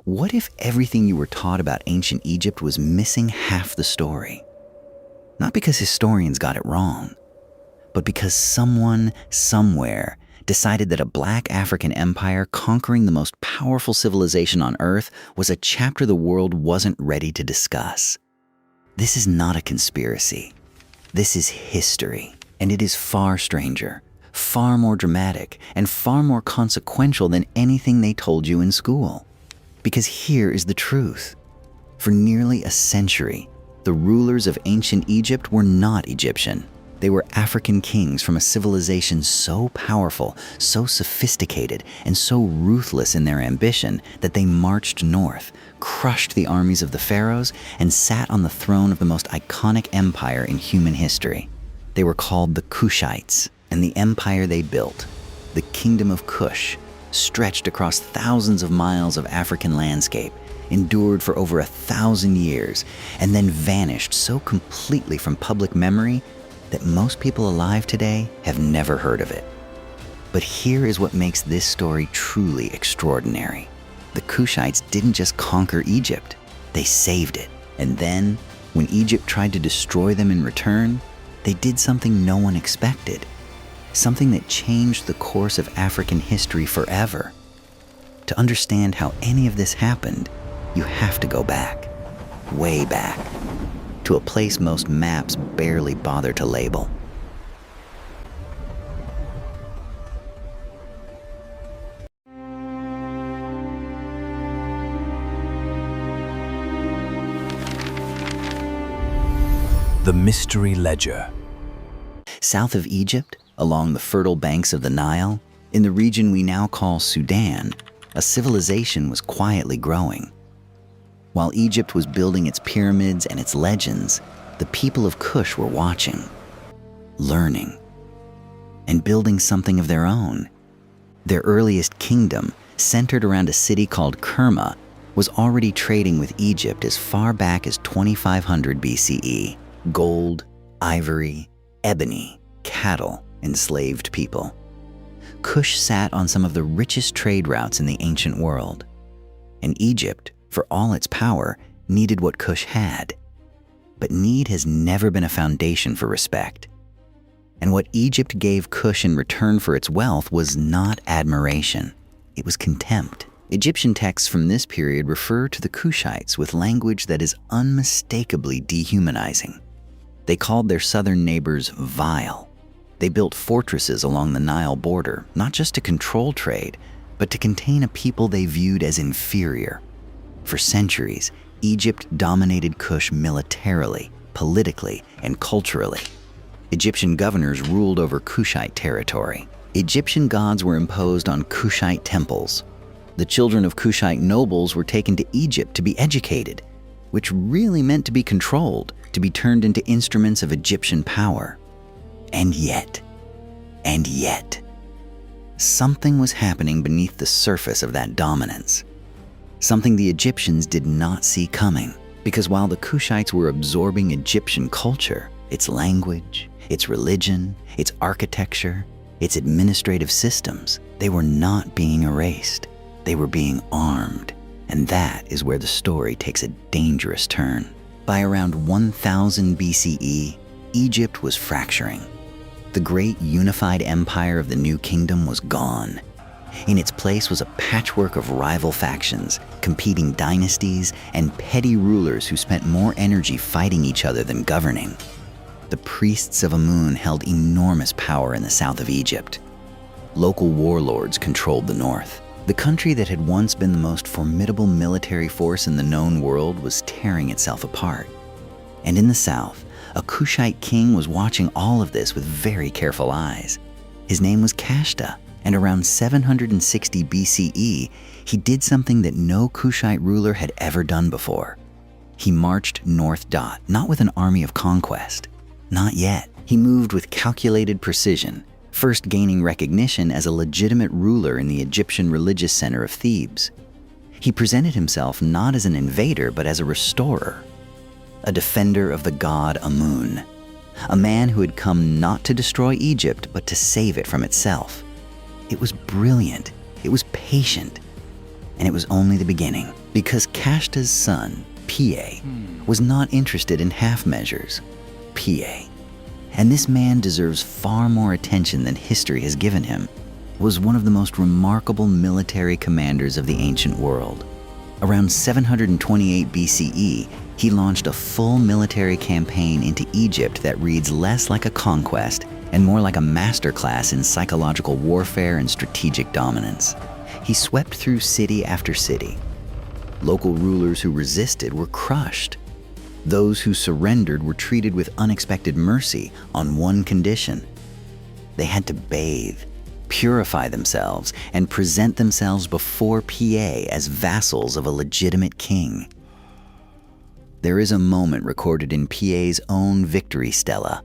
What if everything you were taught about ancient Egypt was missing half the story? Not because historians got it wrong, but because someone, somewhere, decided that a black African empire conquering the most powerful civilization on Earth was a chapter the world wasn't ready to discuss. This is not a conspiracy. This is history, and it is far stranger, far more dramatic, and far more consequential than anything they told you in school. Because here is the truth. For nearly a century, the rulers of ancient Egypt were not Egyptian. They were African kings from a civilization so powerful, so sophisticated, and so ruthless in their ambition that they marched north, crushed the armies of the pharaohs, and sat on the throne of the most iconic empire in human history. They were called the Kushites, and the empire they built, the Kingdom of Kush, stretched across thousands of miles of African landscape, endured for over 1,000 years, and then vanished so completely from public memory that most people alive today have never heard of it. But here is what makes this story truly extraordinary. The Kushites didn't just conquer Egypt, they saved it. And then, when Egypt tried to destroy them in return, they did something no one expected. Something that changed the course of African history forever. To understand how any of this happened, you have to go back, way back, to a place most maps barely bother to label. The Mystery Ledger. South of Egypt, along the fertile banks of the Nile, in the region we now call Sudan, a civilization was quietly growing. While Egypt was building its pyramids and its legends, the people of Kush were watching, learning, and building something of their own. Their earliest kingdom, centered around a city called Kerma, was already trading with Egypt as far back as 2500 BCE. Gold, ivory, ebony, cattle, enslaved people. Kush sat on some of the richest trade routes in the ancient world. And Egypt, for all its power, needed what Kush had. But need has never been a foundation for respect. And what Egypt gave Kush in return for its wealth was not admiration. It was contempt. Egyptian texts from this period refer to the Kushites with language that is unmistakably dehumanizing. They called their southern neighbors vile. They built fortresses along the Nile border, not just to control trade, but to contain a people they viewed as inferior. For centuries, Egypt dominated Kush militarily, politically, and culturally. Egyptian governors ruled over Kushite territory. Egyptian gods were imposed on Kushite temples. The children of Kushite nobles were taken to Egypt to be educated, which really meant to be controlled, to be turned into instruments of Egyptian power. And yet, something was happening beneath the surface of that dominance. Something the Egyptians did not see coming, because while the Kushites were absorbing Egyptian culture, its language, its religion, its architecture, its administrative systems, they were not being erased. They were being armed, and that is where the story takes a dangerous turn. By around 1000 BCE, Egypt was fracturing. The great unified empire of the new kingdom was gone. In its place was a patchwork of rival factions, competing dynasties, and petty rulers who spent more energy fighting each other than governing. The priests of Amun held enormous power in the south of Egypt. Local warlords controlled the north. The country that had once been the most formidable military force in the known world was tearing itself apart. And in the south, a Kushite king was watching all of this with very careful eyes. His name was Kashta, and around 760 BCE, he did something that no Kushite ruler had ever done before. He marched north, not with an army of conquest. Not yet. He moved with calculated precision, first gaining recognition as a legitimate ruler in the Egyptian religious center of Thebes. He presented himself not as an invader, but as a restorer, a defender of the god Amun, a man who had come not to destroy Egypt, but to save it from itself. It was brilliant. It was patient. And it was only the beginning, because Kashta's son, Piye, was not interested in half measures. Piye, and this man deserves far more attention than history has given him, was one of the most remarkable military commanders of the ancient world. Around 728 BCE, he launched a full military campaign into Egypt that reads less like a conquest and more like a masterclass in psychological warfare and strategic dominance. He swept through city after city. Local rulers who resisted were crushed. Those who surrendered were treated with unexpected mercy on one condition. They had to bathe, purify themselves, and present themselves before Piye as vassals of a legitimate king. There is a moment recorded in Piye's own victory stela,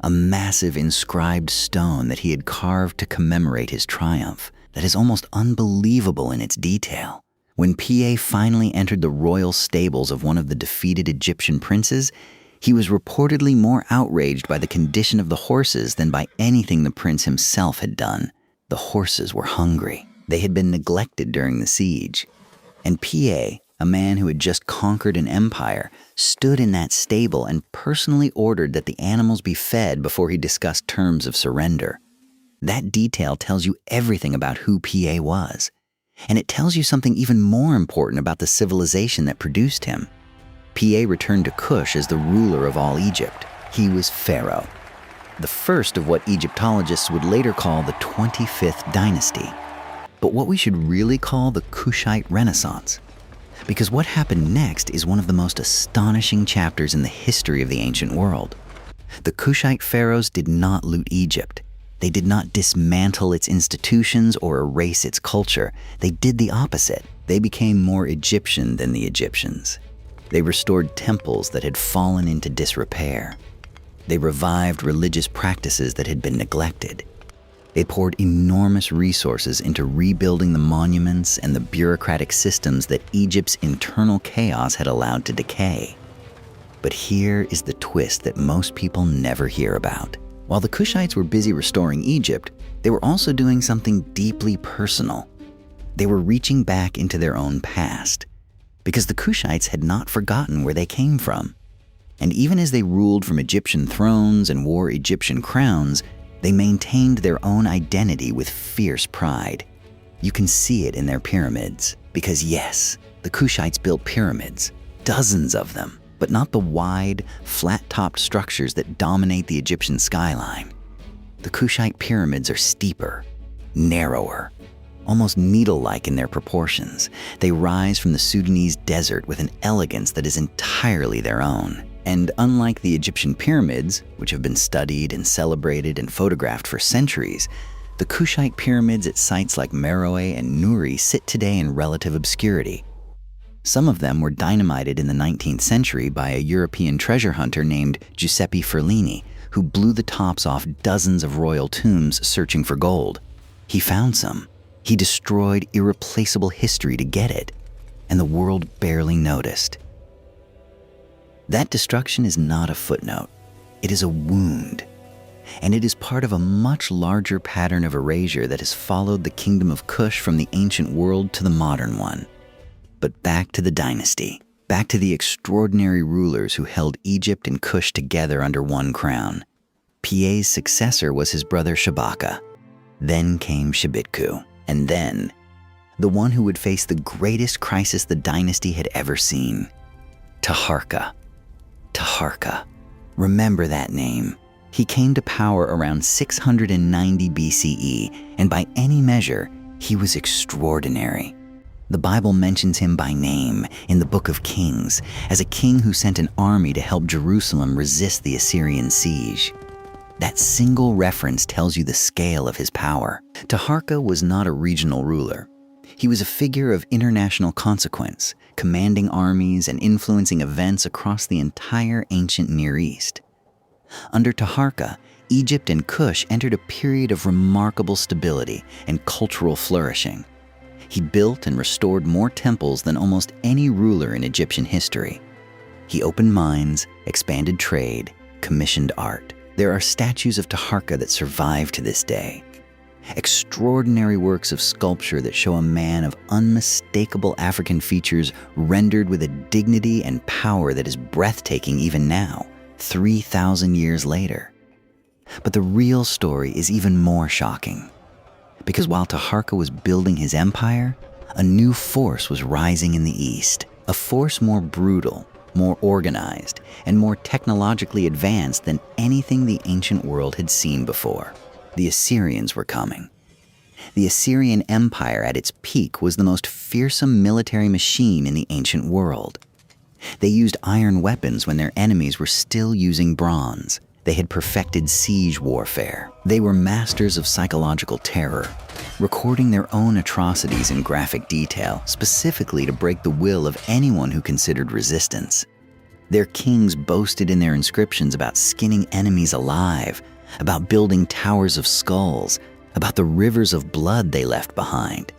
a massive inscribed stone that he had carved to commemorate his triumph, that is almost unbelievable in its detail. When Piye finally entered the royal stables of one of the defeated Egyptian princes, he was reportedly more outraged by the condition of the horses than by anything the prince himself had done. The horses were hungry. They had been neglected during the siege. And Piye, a man who had just conquered an empire, stood in that stable and personally ordered that the animals be fed before he discussed terms of surrender. That detail tells you everything about who Piye was. And it tells you something even more important about the civilization that produced him. Piye returned to Kush as the ruler of all Egypt. He was pharaoh, the first of what Egyptologists would later call the 25th Dynasty, but what we should really call the Kushite Renaissance. Because what happened next is one of the most astonishing chapters in the history of the ancient world. The Kushite pharaohs did not loot Egypt. They did not dismantle its institutions or erase its culture. They did the opposite. They became more Egyptian than the Egyptians. They restored temples that had fallen into disrepair. They revived religious practices that had been neglected. They poured enormous resources into rebuilding the monuments and the bureaucratic systems that Egypt's internal chaos had allowed to decay. But here is the twist that most people never hear about. While the Kushites were busy restoring Egypt, they were also doing something deeply personal. They were reaching back into their own past, because the Kushites had not forgotten where they came from. And even as they ruled from Egyptian thrones and wore Egyptian crowns, they maintained their own identity with fierce pride. You can see it in their pyramids, because yes, the Kushites built pyramids, dozens of them, but not the wide, flat-topped structures that dominate the Egyptian skyline. The Kushite pyramids are steeper, narrower, almost needle-like in their proportions. They rise from the Sudanese desert with an elegance that is entirely their own. And unlike the Egyptian pyramids, which have been studied and celebrated and photographed for centuries, the Kushite pyramids at sites like Meroe and Nuri sit today in relative obscurity. Some of them were dynamited in the 19th century by a European treasure hunter named Giuseppe Ferlini, who blew the tops off dozens of royal tombs searching for gold. He found some. He destroyed irreplaceable history to get it, and the world barely noticed. That destruction is not a footnote. It is a wound, and it is part of a much larger pattern of erasure that has followed the Kingdom of Kush from the ancient world to the modern one. But back to the dynasty, back to the extraordinary rulers who held Egypt and Kush together under one crown. Piye's successor was his brother Shabaka. Then came Shebitku, and then the one who would face the greatest crisis the dynasty had ever seen, Taharqa. Taharqa. Remember that name. He came to power around 690 BCE, and by any measure, he was extraordinary. The Bible mentions him by name in the Book of Kings as a king who sent an army to help Jerusalem resist the Assyrian siege. That single reference tells you the scale of his power. Taharqa was not a regional ruler. He was a figure of international consequence, commanding armies and influencing events across the entire ancient Near East. Under Taharqa, Egypt and Kush entered a period of remarkable stability and cultural flourishing. He built and restored more temples than almost any ruler in Egyptian history. He opened mines, expanded trade, commissioned art. There are statues of Taharqa that survive to this day. Extraordinary works of sculpture that show a man of unmistakable African features rendered with a dignity and power that is breathtaking even now, 3,000 years later. But the real story is even more shocking. Because while Taharqa was building his empire, a new force was rising in the east, a force more brutal, more organized, and more technologically advanced than anything the ancient world had seen before. The Assyrians were coming. The Assyrian Empire at its peak was the most fearsome military machine in the ancient world. They used iron weapons when their enemies were still using bronze. They had perfected siege warfare. They were masters of psychological terror, recording their own atrocities in graphic detail, specifically to break the will of anyone who considered resistance. Their kings boasted in their inscriptions about skinning enemies alive, about building towers of skulls, about the rivers of blood they left behind.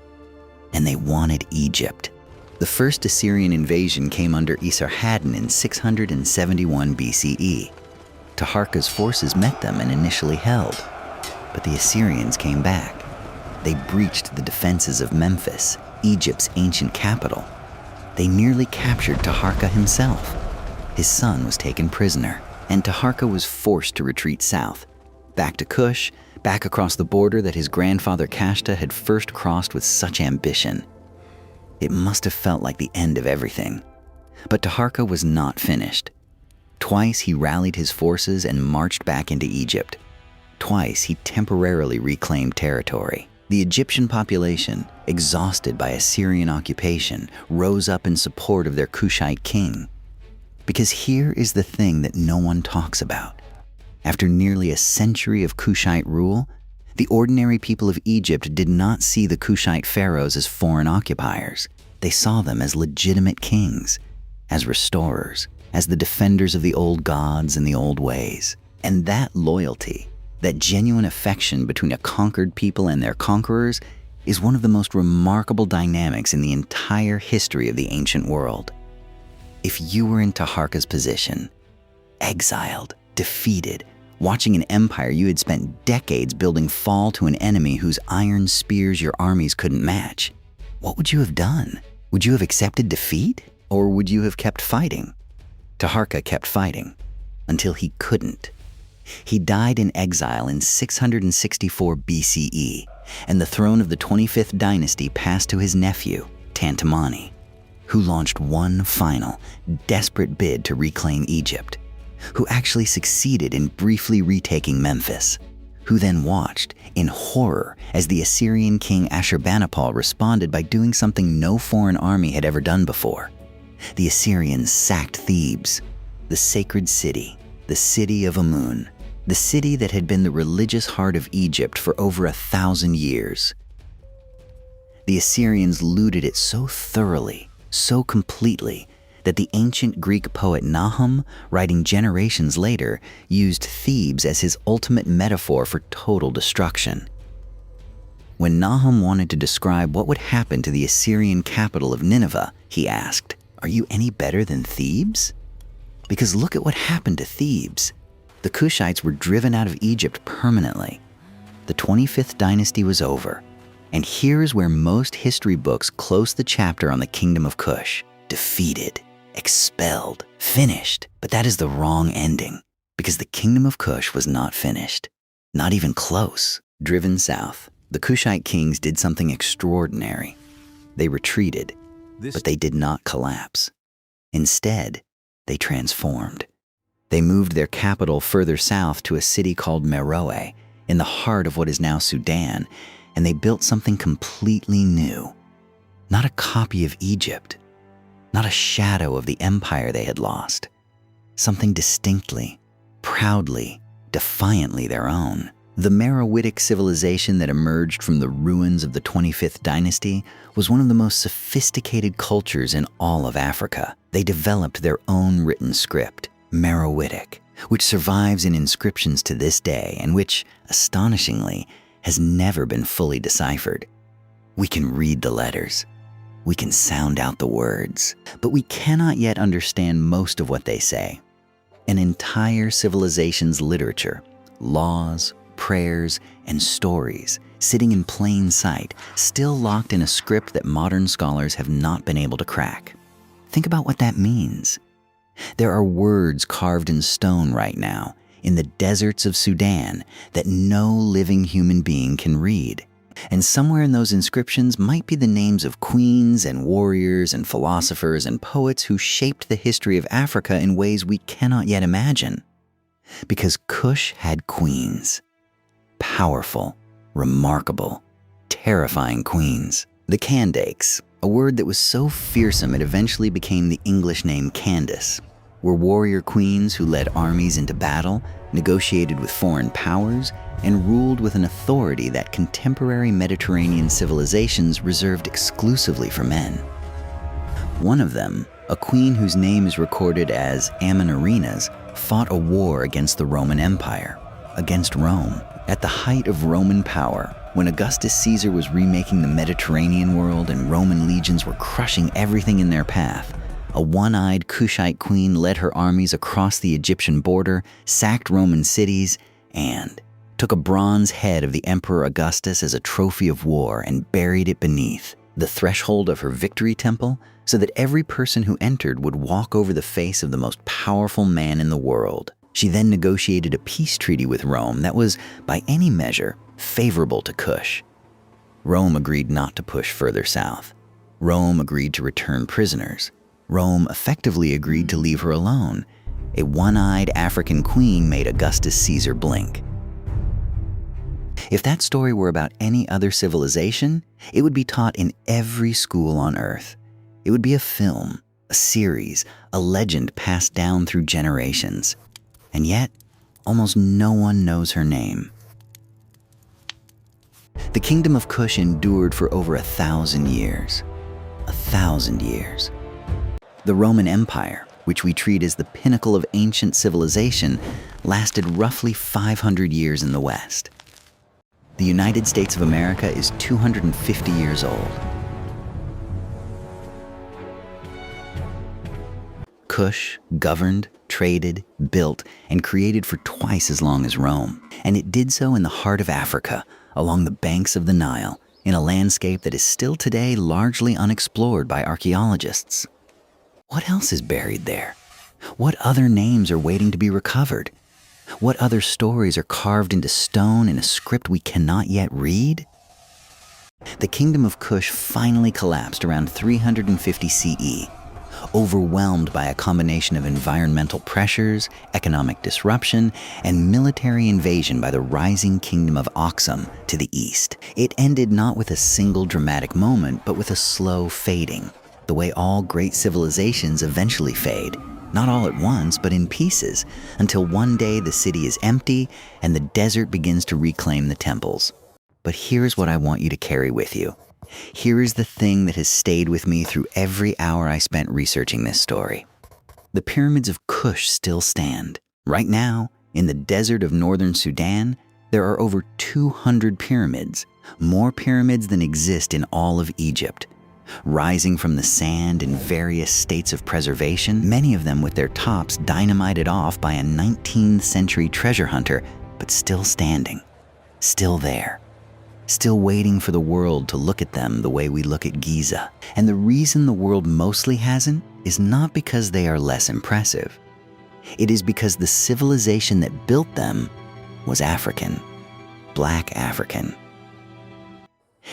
And they wanted Egypt. The first Assyrian invasion came under Esarhaddon in 671 BCE. Taharqa's forces met them and initially held, but the Assyrians came back. They breached the defenses of Memphis, Egypt's ancient capital. They nearly captured Taharqa himself. His son was taken prisoner, and Taharqa was forced to retreat south, back to Kush, back across the border that his grandfather Kashta had first crossed with such ambition. It must have felt like the end of everything. But Taharqa was not finished. Twice he rallied his forces and marched back into Egypt. Twice he temporarily reclaimed territory. The Egyptian population, exhausted by Assyrian occupation, rose up in support of their Kushite king. Because here is the thing that no one talks about. After nearly a century of Kushite rule, the ordinary people of Egypt did not see the Kushite pharaohs as foreign occupiers. They saw them as legitimate kings, as restorers, as the defenders of the old gods and the old ways. And that loyalty, that genuine affection between a conquered people and their conquerors, is one of the most remarkable dynamics in the entire history of the ancient world. If you were in Taharqa's position, exiled, defeated, watching an empire you had spent decades building fall to an enemy whose iron spears your armies couldn't match, what would you have done? Would you have accepted defeat, or would you have kept fighting? Taharqa kept fighting until he couldn't. He died in exile in 664 BCE, and the throne of the 25th Dynasty passed to his nephew, Tantamani, who launched one final, desperate bid to reclaim Egypt, who actually succeeded in briefly retaking Memphis, who then watched in horror as the Assyrian king Ashurbanipal responded by doing something no foreign army had ever done before. The Assyrians sacked Thebes, the sacred city, the city of Amun, the city that had been the religious heart of Egypt for over 1,000 years. The Assyrians looted it so thoroughly, so completely, that the ancient Greek poet Nahum, writing generations later, used Thebes as his ultimate metaphor for total destruction. When Nahum wanted to describe what would happen to the Assyrian capital of Nineveh, he asked, "Are you any better than Thebes?" Because look at what happened to Thebes. The Kushites were driven out of Egypt permanently. The 25th Dynasty was over, and here is where most history books close the chapter on the Kingdom of Kush. Defeated, expelled, finished. But that is the wrong ending, because the Kingdom of Kush was not finished. Not even close. Driven south, the Kushite kings did something extraordinary. They retreated, but they did not collapse. Instead, they transformed. They moved their capital further south to a city called Meroe, in the heart of what is now Sudan, and they built something completely new. Not a copy of Egypt, not a shadow of the empire they had lost. Something distinctly, proudly, defiantly their own. The Meroitic civilization that emerged from the ruins of the 25th Dynasty was one of the most sophisticated cultures in all of Africa. They developed their own written script, Meroitic, which survives in inscriptions to this day and which, astonishingly, has never been fully deciphered. We can read the letters. We can sound out the words, but we cannot yet understand most of what they say. An entire civilization's literature, laws, prayers, and stories sitting in plain sight, still locked in a script that modern scholars have not been able to crack. Think about what that means. There are words carved in stone right now in the deserts of Sudan that no living human being can read. And somewhere in those inscriptions might be the names of queens and warriors and philosophers and poets who shaped the history of Africa in ways we cannot yet imagine. Because Kush had queens. Powerful, remarkable, terrifying queens. The Kandakes, a word that was so fearsome it eventually became the English name Candace, were warrior queens who led armies into battle, negotiated with foreign powers, and ruled with an authority that contemporary Mediterranean civilizations reserved exclusively for men. One of them, a queen whose name is recorded as Amanirenas, fought a war against the Roman Empire, against Rome. At the height of Roman power, when Augustus Caesar was remaking the Mediterranean world and Roman legions were crushing everything in their path, a one-eyed Kushite queen led her armies across the Egyptian border, sacked Roman cities, and took a bronze head of the Emperor Augustus as a trophy of war and buried it beneath the threshold of her victory temple so that every person who entered would walk over the face of the most powerful man in the world. She then negotiated a peace treaty with Rome that was, by any measure, favorable to Kush. Rome agreed not to push further south. Rome agreed to return prisoners. Rome effectively agreed to leave her alone. A one-eyed African queen made Augustus Caesar blink. If that story were about any other civilization, it would be taught in every school on Earth. It would be a film, a series, a legend passed down through generations. And yet, almost no one knows her name. The Kingdom of Kush endured for over 1,000 years. 1,000 years. The Roman Empire, which we treat as the pinnacle of ancient civilization, lasted roughly 500 years in the West. The United States of America is 250 years old. Kush governed, traded, built, and created for twice as long as Rome. And it did so in the heart of Africa, along the banks of the Nile, in a landscape that is still today largely unexplored by archaeologists. What else is buried there? What other names are waiting to be recovered? What other stories are carved into stone in a script we cannot yet read? The Kingdom of Kush finally collapsed around 350 CE, overwhelmed by a combination of environmental pressures, economic disruption, and military invasion by the rising kingdom of Aksum to the east. It ended not with a single dramatic moment, but with a slow fading, the way all great civilizations eventually fade, not all at once, but in pieces, until one day the city is empty and the desert begins to reclaim the temples. But here's what I want you to carry with you. Here is the thing that has stayed with me through every hour I spent researching this story. The pyramids of Kush still stand. Right now, in the desert of northern Sudan, there are over 200 pyramids, more pyramids than exist in all of Egypt. Rising from the sand in various states of preservation, many of them with their tops dynamited off by a 19th century treasure hunter, but still standing, still there. Still waiting for the world to look at them the way we look at Giza. And the reason the world mostly hasn't is not because they are less impressive. It is because the civilization that built them was African, Black African.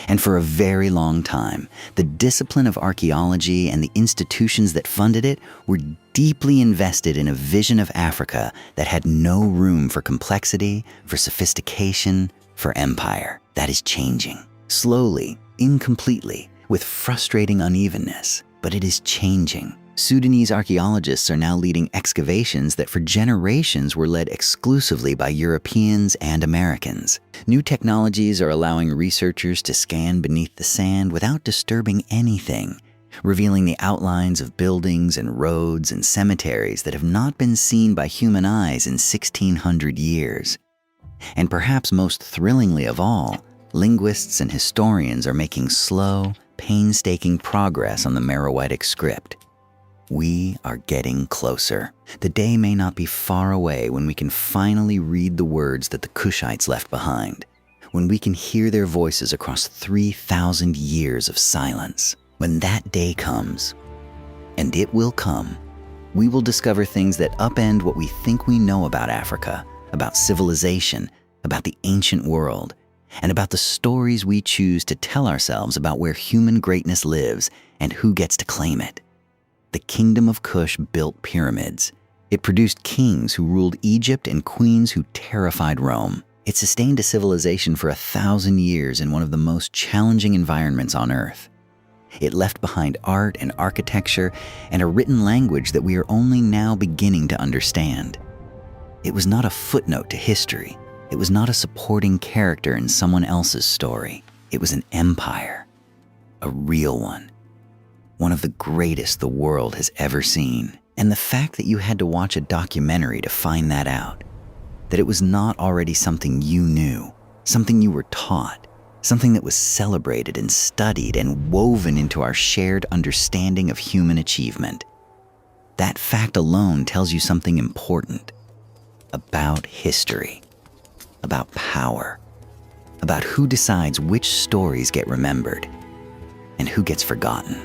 And for a very long time, the discipline of archaeology and the institutions that funded it were deeply invested in a vision of Africa that had no room for complexity, for sophistication, for empire. That is changing. Slowly, incompletely, with frustrating unevenness, but it is changing. Sudanese archaeologists are now leading excavations that for generations were led exclusively by Europeans and Americans. New technologies are allowing researchers to scan beneath the sand without disturbing anything, revealing the outlines of buildings and roads and cemeteries that have not been seen by human eyes in 1,600 years. And perhaps most thrillingly of all, linguists and historians are making slow, painstaking progress on the Meroitic script. We are getting closer. The day may not be far away when we can finally read the words that the Kushites left behind. when we can hear their voices across 3,000 years of silence. When that day comes, and it will come, we will discover things that upend what we think we know about Africa, about civilization, about the ancient world, and about the stories we choose to tell ourselves about where human greatness lives and who gets to claim it. The Kingdom of Kush built pyramids. It produced kings who ruled Egypt and queens who terrified Rome. It sustained a civilization for 1,000 years in one of the most challenging environments on Earth. It left behind art and architecture and a written language that we are only now beginning to understand. It was not a footnote to history. It was not a supporting character in someone else's story. It was an empire, a real one of the greatest the world has ever seen. And the fact that you had to watch a documentary to find that out, that it was not already something you knew, something you were taught, something that was celebrated and studied and woven into our shared understanding of human achievement. That fact alone tells you something important about history, about power, about who decides which stories get remembered and who gets forgotten.